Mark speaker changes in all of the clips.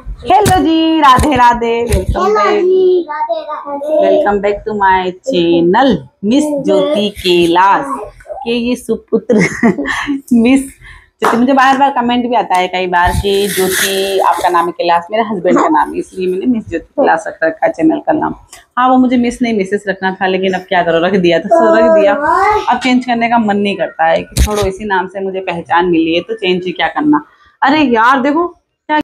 Speaker 1: Hello ji, Radhe Radhe. Welcome back to my channel miss Jyoti Kailash के ये सुपुत्र मिस ज्योति। मुझे बार बार कमेंट भी आता है कई बार कि ज्योति आपका नाम है कैलाश, मेरे हस्बैंड का नाम है, इसलिए मैंने मिस ज्योति कैलाश रख रखा है चैनल का नाम। हाँ, वो मुझे मिस नहीं मिसेस रखना था, लेकिन अब क्या करो, रख दिया तो रख दिया। अब चेंज करने का मन नहीं करता है कि छोड़ो, इसी नाम से मुझे पहचान मिली है तो चेंज ही क्या करना। अरे यार देखो क्या,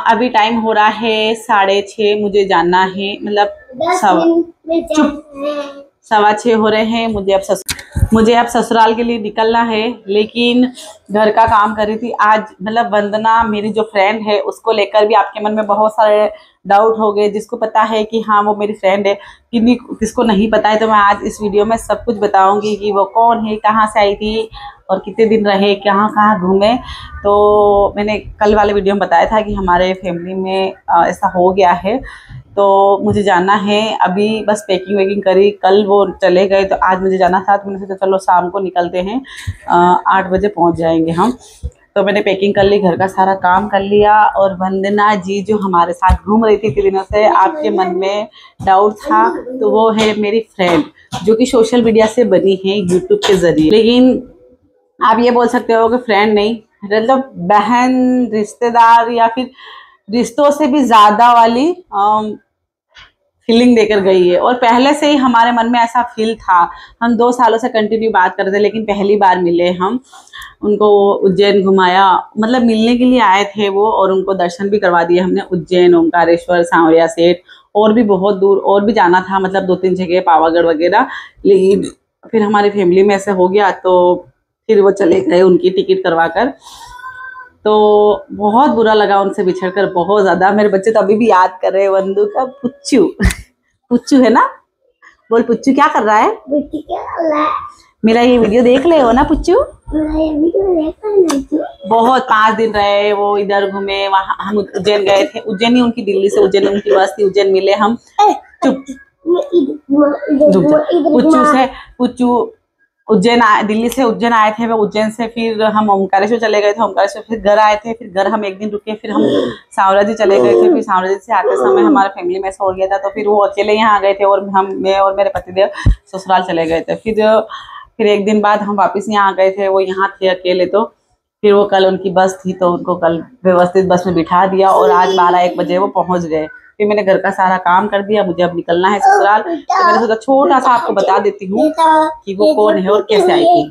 Speaker 1: अभी टाइम हो रहा है 6:30, मुझे जाना है, मतलब 6:15 हो रहे हैं। मुझे अब ससुराल के लिए निकलना है, लेकिन घर का काम कर रही थी आज। मतलब वंदना मेरी जो फ्रेंड है, उसको लेकर भी आपके मन में बहुत सारे डाउट हो गए। जिसको पता है कि हाँ वो मेरी फ्रेंड है, किसको नहीं पता है, तो मैं आज इस वीडियो में सब कुछ बताऊंगी कि वो कौन है, कहाँ से आई थी और कितने दिन रहे, कहाँ कहाँ घूमे। तो मैंने कल वाले वीडियो में बताया था कि हमारे फैमिली में ऐसा हो गया है, तो मुझे जाना है। अभी बस पैकिंग वैकिंग करी, कल वो चले गए तो आज मुझे जाना था, तो मैंने सोचा चलो शाम को निकलते हैं, 8 बजे पहुंच जाएंगे हम। तो मैंने पैकिंग कर ली, घर का सारा काम कर लिया। और वंदना जी जो हमारे साथ घूम रही थी इतने दिनों से, आपके मन में डाउट था, तो वो है मेरी फ्रेंड जो कि सोशल मीडिया से बनी है यूट्यूब के जरिए। लेकिन आप ये बोल सकते हो कि फ्रेंड नहीं, मतलब बहन, रिश्तेदार या फिर रिश्तों से भी ज्यादा वाली फीलिंग देकर गई है। और पहले से ही हमारे मन में ऐसा फील था। हम 2 सालों से कंटिन्यू बात कर रहे थे, लेकिन पहली बार मिले हम। उनको उज्जैन घुमाया, मतलब मिलने के लिए आए थे वो, और उनको दर्शन भी करवा दिए हमने। उज्जैन, ओंकारेश्वर, सांवरिया सेठ, और भी बहुत दूर और भी जाना था, मतलब 2-3 जगह, पावागढ़ वगैरह। लेकिन फिर हमारी फैमिली में ऐसे हो गया, तो फिर वो चले गए उनकी टिकट करवा कर। तो बहुत बुरा लगा उनसे बिछड़कर, बहुत ज्यादा। मेरे बच्चे तो अभी भी याद कर रहे हैं वंदू का पुच्चू पुच्चू है ना, बोल पुच्चू क्या कर रहा है? मेरा ये वीडियो देख ले हो ना पुच्चू? बहुत 5 दिन रहे वो, इधर घूमे, वहाँ हम उज्जैन गए थे। उज्जैन ही उनकी, दिल्ली से उज्जैन उनकी बस थी, उज्जैन मिले हम। चुप, पुच्चू उज्जैन दिल्ली से उज्जैन आए थे। वो उज्जैन से फिर हम ओंकारेश्वर चले गए थे, ओंकारेश्वर फिर घर आए थे, फिर घर हम एक दिन रुके, फिर हम सांवरा जी चले गए थे। फिर सांवरा जी से आते समय हमारे फैमिली में ऐसा हो गया था, तो फिर वो अकेले यहाँ आ गए थे, और मैं और मेरे पतिदेव ससुराल चले गए थे। फिर एक दिन बाद हम वापस यहाँ आ गए थे, वो यहाँ थे अकेले। तो फिर वो कल उनकी बस थी, तो उनको कल व्यवस्थित बस में बिठा दिया, और आज 12-1 बजे वो पहुंच गए। फिर मैंने घर का सारा काम कर दिया, मुझे अब निकलना है ससुराल। तो मैंने सोचा छोटा सा आपको बता देती हूँ कि वो कौन है और कैसे आई थी।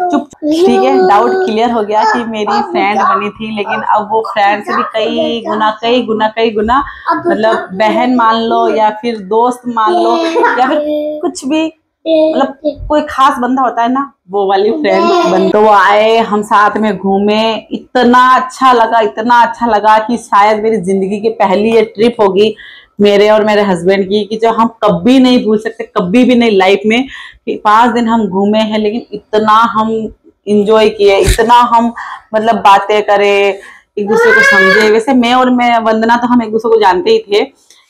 Speaker 1: चुप, ठीक है। डाउट क्लियर हो गया कि मेरी फ्रेंड बनी थी, लेकिन अब वो फ्रेंड से भी कई गुना मतलब बहन मान लो, या फिर दोस्त मान लो, या फिर कुछ भी, मतलब कोई खास बंदा होता है ना, वो वाली फ्रेंड बन। तो वो आए, हम साथ में घूमे, इतना अच्छा लगा कि शायद मेरी जिंदगी की पहली ये ट्रिप होगी मेरे और मेरे हस्बैंड की, कि जो हम कभी नहीं भूल सकते, कभी भी नहीं लाइफ में। 5 दिन हम घूमे हैं, लेकिन इतना हम इंजॉय किए, इतना हम मतलब बातें करे, एक दूसरे को समझे। वैसे मैं और वंदना तो हम एक दूसरे को जानते ही थे,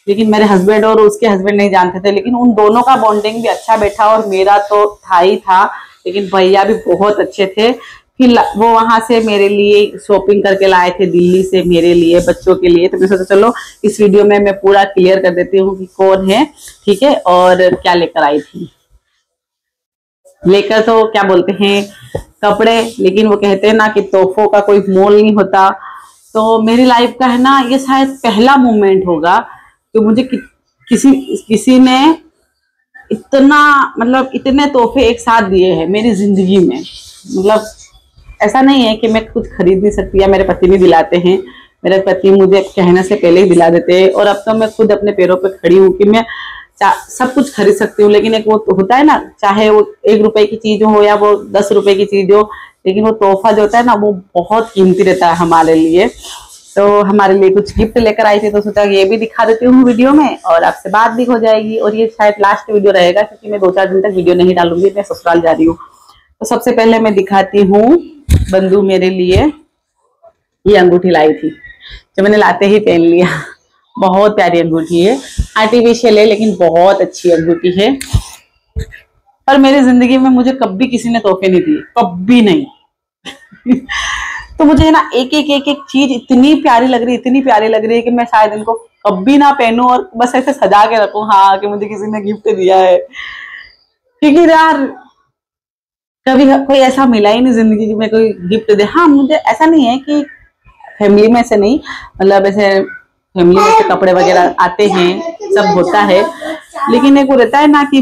Speaker 1: लेकिन मेरे हस्बैंड और उसके हस्बैंड नहीं जानते थे। लेकिन उन दोनों का बॉन्डिंग भी अच्छा बैठा, और मेरा तो था ही था, लेकिन भैया भी बहुत अच्छे थे। फिर वो वहां से मेरे लिए शॉपिंग करके लाए थे, दिल्ली से, मेरे लिए, बच्चों के लिए। तो मैं सोचा चलो इस वीडियो में मैं पूरा क्लियर कर देती हूँ कि कौन है, ठीक है, और क्या लेकर आई थी। लेकर तो क्या बोलते हैं, कपड़े, लेकिन वो कहते हैं ना कि तोहफों का कोई मोल नहीं होता। तो मेरी लाइफ का है ना, ये शायद पहला मोमेंट होगा कि मुझे किसी ने इतना, मतलब इतने तोहफे एक साथ दिए हैं मेरी जिंदगी में। मतलब ऐसा नहीं है कि मैं कुछ खरीद नहीं सकती, या मेरे पति भी दिलाते हैं। मेरे पति मुझे कहने से पहले ही दिला देते हैं, और अब तो मैं खुद अपने पैरों पे खड़ी हूँ कि मैं सब कुछ खरीद सकती हूँ। लेकिन एक वो होता है ना, चाहे वो 1 रुपए की चीज हो या वो 10 रुपए की चीज हो, लेकिन वो तोहफा जो होता है ना, वो बहुत कीमती रहता है हमारे लिए। तो हमारे लिए कुछ गिफ्ट लेकर आई थी, तो सोचा ये भी दिखा देती हूँ वीडियो में, और आपसे बात भी हो जाएगी। और ये शायद लास्ट वीडियो रहेगा, क्योंकि मैं 2-4 दिन तक वीडियो नहीं डालूंगी, मैं ससुराल जा रही हूँ। तो सबसे पहले मैं दिखाती हूँ, बंधु मेरे लिए ये अंगूठी लाई थी, जो मैंने लाते ही पहन लिया। बहुत प्यारी अंगूठी है, आर्टिफिशियल है, लेकिन बहुत अच्छी अंगूठी है। पर मेरी जिंदगी में मुझे कभी किसी ने तोहफे नहीं दिए, कभी नहीं। तो मुझे है ना एक एक एक एक चीज इतनी प्यारी लग रही है, इतनी प्यारी लग रही है कि मैं शायद इनको कभी ना पहनूं और बस ऐसे सजा के रखूं, हाँ कि मुझे किसी ने गिफ्ट दिया है। क्योंकि यार कभी कोई ऐसा मिला ही नहीं जिंदगी में कोई गिफ्ट दे। हाँ मुझे ऐसा नहीं है कि फैमिली में से नहीं, मतलब ऐसे फैमिली में से कपड़े वगैरह आते हैं, सब होता है, लेकिन एक वो रहता है ना कि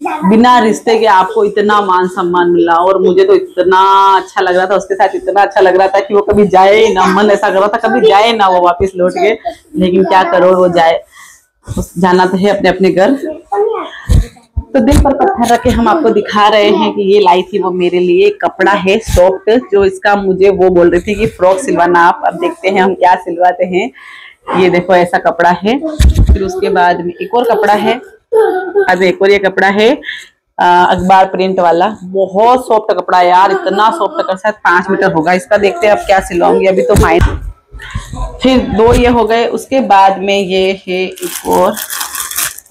Speaker 1: बिना रिश्ते के आपको इतना मान सम्मान मिला। और मुझे तो इतना अच्छा लग रहा था उसके साथ, इतना अच्छा लग रहा था कि वो कभी जाए ना, मन ऐसा कर रहा था कभी जाए ना वो वापस लौट के, लेकिन क्या करो वो जाए, जाना तो है अपने अपने घर। तो दिल पर पत्थर रख के हम आपको दिखा रहे हैं कि ये लाई थी वो मेरे लिए कपड़ा है सॉफ्ट, जो इसका मुझे वो बोल रही थी कि फ्रॉक सिलवाना आप। अब देखते हैं हम क्या सिलवाते हैं। ये देखो ऐसा कपड़ा है। फिर उसके बाद में एक और कपड़ा है, अब एक और ये कपड़ा है अखबार प्रिंट वाला, बहुत सॉफ्ट कपड़ा है यार, इतना सॉफ्ट कपड़ा, शायद 5 मीटर होगा इसका। देखते हैं अब क्या सिलवाऊंगी, अभी तो फाइन। फिर 2 ये हो गए। उसके बाद में ये है एक और,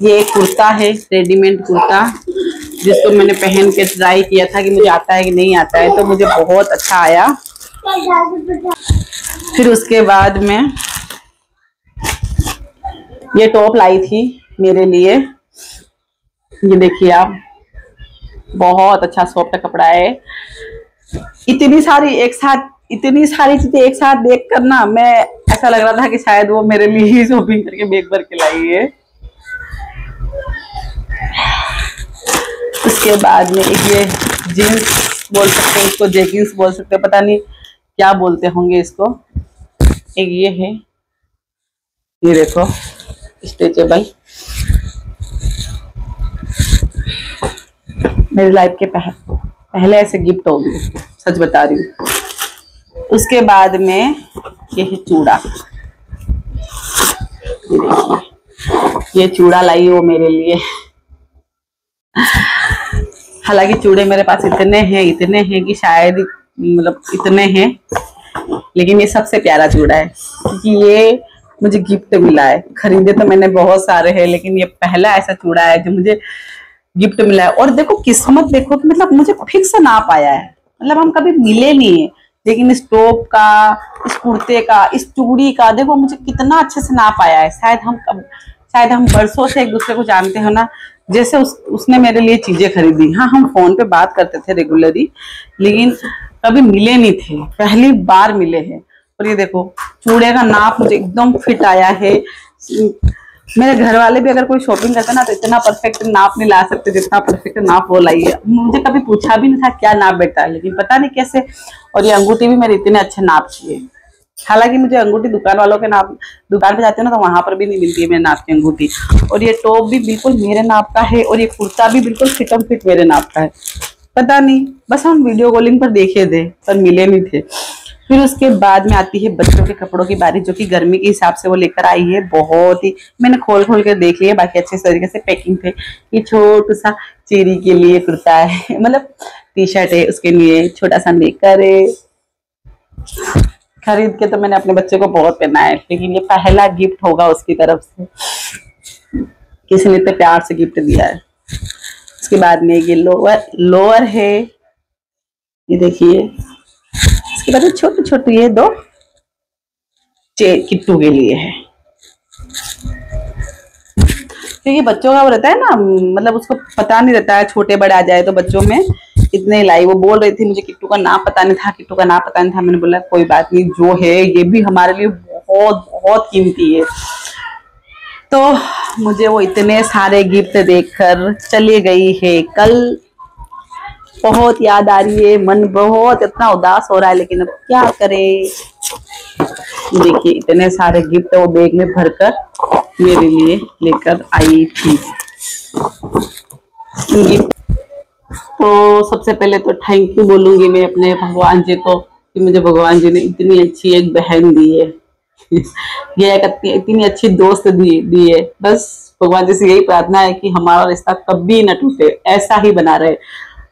Speaker 1: ये कुर्ता है, रेडीमेड कुर्ता, जिसको मैंने पहन के ट्राई किया था कि मुझे आता है कि नहीं आता है, तो मुझे बहुत अच्छा आया। फिर उसके बाद में ये टॉप लाई थी मेरे लिए, ये देखिए आप, बहुत अच्छा सॉफ्ट कपड़ा है। इतनी सारी चीजें एक साथ देख कर ना मैं ऐसा लग रहा था कि शायद वो मेरे लिए ही शॉपिंग करके बैग भर के लाई है। उसके बाद में एक ये जीन्स बोल सकते हैं इसको, जैगिंग्स बोल सकते हैं, पता नहीं क्या बोलते होंगे इसको। एक ये है, ये देखो स्ट्रेचेबल, मेरी लाइफ के पहले ऐसे गिफ्ट होगी, सच बता रही हूँ। उसके बाद में ये है चूड़ा, ये चूड़ा लाई वो मेरे लिए। हालांकि चूड़े मेरे पास इतने हैं कि शायद मतलब इतने हैं, लेकिन ये सबसे प्यारा चूड़ा है क्योंकि ये मुझे गिफ्ट मिला है। खरीदे तो मैंने बहुत सारे हैं, लेकिन ये पहला ऐसा चूड़ा है जो मुझे गिफ्ट मिला है। और देखो किस्मत देखो कि मतलब मुझे फिक्स नाप आया है, मतलब हम कभी मिले नहीं है, लेकिन इस टॉप का, इस कुर्ते का, इस चूड़ी का देखो मुझे कितना अच्छे से नाप आया है। शायद हम बरसों से एक दूसरे को जानते हो ना, जैसे उसने मेरे लिए चीजें खरीदी। हाँ हम फोन पे बात करते थे रेगुलरली, लेकिन कभी मिले नहीं थे, पहली बार मिले हैं। और ये देखो चूड़े का नाप मुझे एकदम फिट आया है। मेरे घर वाले भी अगर कोई शॉपिंग करते ना तो इतना परफेक्ट नाप नहीं ला सकते जितना परफेक्ट नाप वो लाई है। मुझे कभी पूछा भी नहीं था क्या नाप बैठता है, लेकिन पता नहीं कैसे। और ये अंगूठी भी मेरे इतने अच्छे नाप की है। हालांकि मुझे अंगूठी दुकान वालों के नाप, दुकान पे जाते हो ना तो वहां पर भी नहीं मिलती है मेरे नाप की अंगूठी। और ये टॉप भी बिल्कुल मेरे नाप का है, और ये कुर्ता भी बिल्कुल फिटम फिट मेरे नाप का है। पता नहीं, बस हम वीडियो कॉलिंग पर देखे थे पर मिले नहीं थे। फिर उसके बाद में आती है बच्चों के कपड़ों की बारी, जो कि गर्मी के हिसाब से वो लेकर आई है। बहुत ही मैंने खोल के देख लिया, बाकी अच्छे तरीके से पैकिंग थे। ये छोटा सा चेरी के लिए कुर्ता है, मतलब टी शर्ट है, उसके लिए छोटा सा नेकर है। खरीद के तो मैंने अपने बच्चे को बहुत पहना है, लेकिन ये पहला गिफ्ट होगा उसकी तरफ से, किसी ने इतने प्यार से गिफ्ट दिया है। उसके बाद में ये लोअर है, ये देखिए। इसके बाद छोटे छोटे ये 2 किट्टू के लिए है, क्योंकि बच्चों का वो रहता है ना, मतलब उसको पता नहीं रहता है, छोटे बड़े आ जाए तो बच्चों में इतने लाई। वो बोल रही थी मुझे किट्टू का नाम पता नहीं था, मैंने बोला कोई बात नहीं, जो है ये भी हमारे लिए बहुत बहुत कीमती है। तो मुझे वो इतने सारे गिफ्ट देखकर चली गई है कल। बहुत याद आ रही है, मन बहुत इतना उदास हो रहा है, लेकिन अब क्या करें। देखिए इतने सारे गिफ्ट वो बैग में भरकर मेरे लिए लेकर आई थी। गिफ्ट तो सबसे पहले तो थैंक यू बोलूंगी मैं अपने भगवान जी को कि मुझे भगवान जी ने इतनी अच्छी एक बहन दी है, ये इतनी अच्छी दोस्त दी है। बस भगवान जी से यही प्रार्थना है कि हमारा रिश्ता कभी न टूटे, ऐसा ही बना रहे।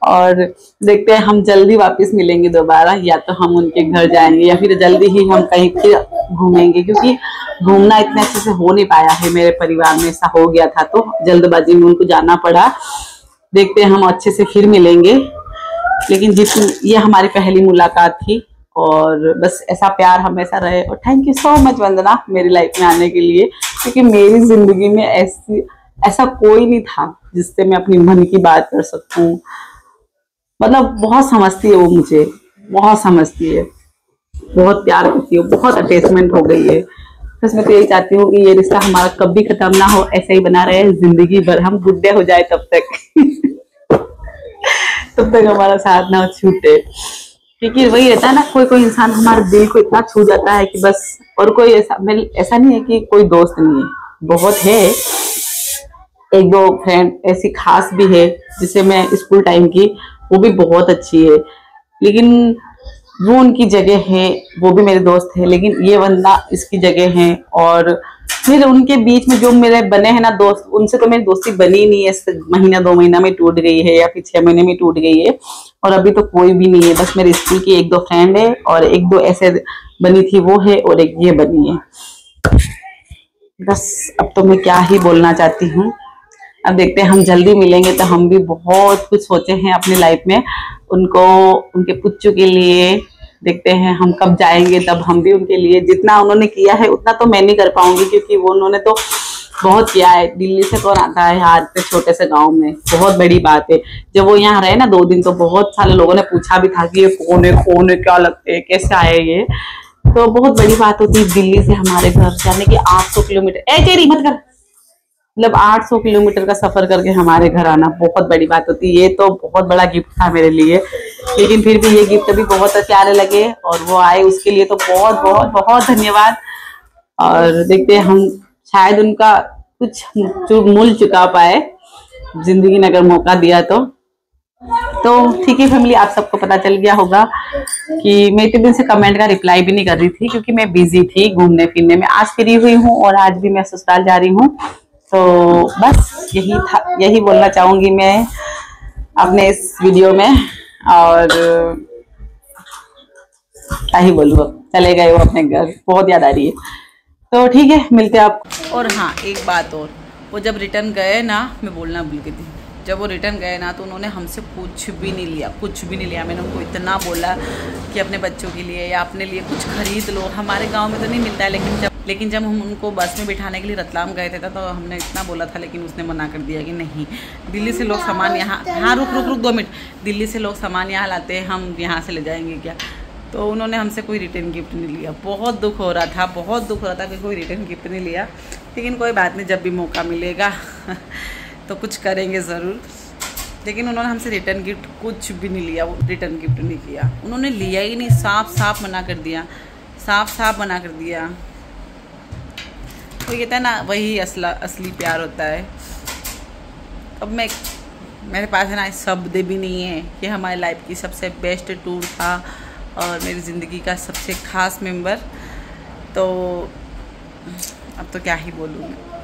Speaker 1: और देखते हैं हम जल्दी वापस मिलेंगे दोबारा, या तो हम उनके घर जाएंगे या फिर जल्दी ही हम कहीं फिर घूमेंगे, क्योंकि घूमना इतने अच्छे से हो नहीं पाया है मेरे परिवार में। ऐसा हो गया था तो जल्दबाजी में उनको जाना पड़ा। देखते हैं हम अच्छे से फिर मिलेंगे, लेकिन ये हमारी पहली मुलाकात थी और बस ऐसा प्यार हमेशा रहे। और थैंक यू सो मच वंदना मेरी लाइफ में आने के लिए, क्योंकि मेरी जिंदगी में ऐसा कोई नहीं था जिससे मैं अपनी मन की बात कर सकूं। मतलब बहुत समझती है वो मुझे, बहुत समझती है, बहुत प्यार करती है, बहुत अटैचमेंट हो गई है। बस मैं तो यही चाहती हूँ कि ये रिश्ता हमारा कभी खत्म ना हो, ऐसे ही बना रहे जिंदगी भर, हम बुढ़े हो जाए तब तक तब तक हमारा साथ ना छूटे। क्योंकि वही रहता है ना, कोई कोई इंसान हमारे दिल को इतना छू जाता है कि बस। और कोई ऐसा नहीं है कि कोई दोस्त नहीं है, बहुत है। एक दो फ्रेंड ऐसी खास भी है जिसे मैं स्कूल टाइम की, वो भी बहुत अच्छी है, लेकिन वो उनकी जगह है, वो भी मेरे दोस्त है, लेकिन ये बंदा इसकी जगह है। और फिर उनके बीच में जो मेरे बने हैं ना दोस्त, उनसे तो मेरी दोस्ती बनी नहीं है, महीना 2 महीना में टूट गई है या फिर 6 महीने में टूट गई है। और अभी तो कोई भी नहीं है, बस मेरे स्कूल की 1-2 फ्रेंड है, और 1-2 ऐसे बनी थी वो है, और एक ये बनी है। बस अब तो मैं क्या ही बोलना चाहती हूँ। अब देखते हैं, हम जल्दी मिलेंगे तो हम भी बहुत कुछ सोचे हैं अपनी लाइफ में उनको, उनके पुच्चू के लिए। देखते हैं हम कब जाएंगे, तब हम भी उनके लिए, जितना उन्होंने किया है उतना तो मैं नहीं कर पाऊंगी, क्योंकि वो उन्होंने तो बहुत किया है। दिल्ली से कौन आता है यार इतने छोटे से गांव में, बहुत बड़ी बात है। जब वो यहाँ रहे ना 2 दिन, तो बहुत सारे लोगों ने पूछा भी था कि ये कौन है, क्या लगते हैं, कैसे आए ये। तो बहुत बड़ी बात होती है दिल्ली से हमारे घर जाने की 800 किलोमीटर, चेरी मत कर, मतलब 800 किलोमीटर का सफर करके हमारे घर आना बहुत बड़ी बात होती है। ये तो बहुत बड़ा गिफ्ट था मेरे लिए, लेकिन फिर भी ये गिफ्ट भी बहुत प्यारे लगे, और वो आए उसके लिए तो बहुत बहुत बहुत धन्यवाद। और देखते हैं हम, शायद उनका कुछ मूल चुका पाए जिंदगी ने अगर मौका दिया तो। ठीक है फैमिली, आप सबको पता चल गया होगा कि मैं इतने दिन से कमेंट का रिप्लाई भी नहीं कर रही थी, क्योंकि मैं बिजी थी घूमने फिरने में। आज फ्री हुई हूँ और आज भी मैं ससुराल जा रही हूँ। तो बस यही था, यही बोलना चाहूंगी मैं अपने इस वीडियो में। और क्या ही बोलूँ, अब चले गए वो अपने घर, बहुत याद आ रही है। तो ठीक है, मिलते हैं आप। और हाँ, एक बात और, वो जब रिटर्न गए ना, मैं बोलना भूल गई थी, जब वो रिटर्न गए ना तो उन्होंने हमसे कुछ भी नहीं लिया, कुछ भी नहीं लिया। मैंने उनको इतना बोला कि अपने बच्चों के लिए या अपने लिए कुछ खरीद लो, हमारे गांव में तो नहीं मिलता है। लेकिन जब हम उनको बस में बिठाने के लिए रतलाम गए थे तो हमने इतना बोला था, लेकिन उसने मना कर दिया कि नहीं, दिल्ली से लोग सामान यहाँ, हाँ रुक 2 मिनट, दिल्ली से लोग सामान यहाँ लाते हैं, हम यहाँ से ले जाएंगे क्या। तो उन्होंने हमसे कोई रिटर्न गिफ्ट नहीं लिया। बहुत दुख हो रहा था, बहुत दुख हो रहा था कि कोई रिटर्न गिफ्ट नहीं लिया, लेकिन कोई बात नहीं, जब भी मौका मिलेगा तो कुछ करेंगे ज़रूर। लेकिन उन्होंने हमसे रिटर्न गिफ्ट कुछ भी नहीं लिया, वो रिटर्न गिफ्ट नहीं किया, उन्होंने लिया ही नहीं, साफ मना कर दिया, साफ मना कर दिया। तो ये कहता है ना, वही असली प्यार होता है। अब मेरे पास है ना शब्द भी नहीं है कि हमारी लाइफ की सबसे बेस्ट टूर था और मेरी ज़िंदगी का सबसे ख़ास मेंबर। तो अब तो क्या ही बोलूँ मैं।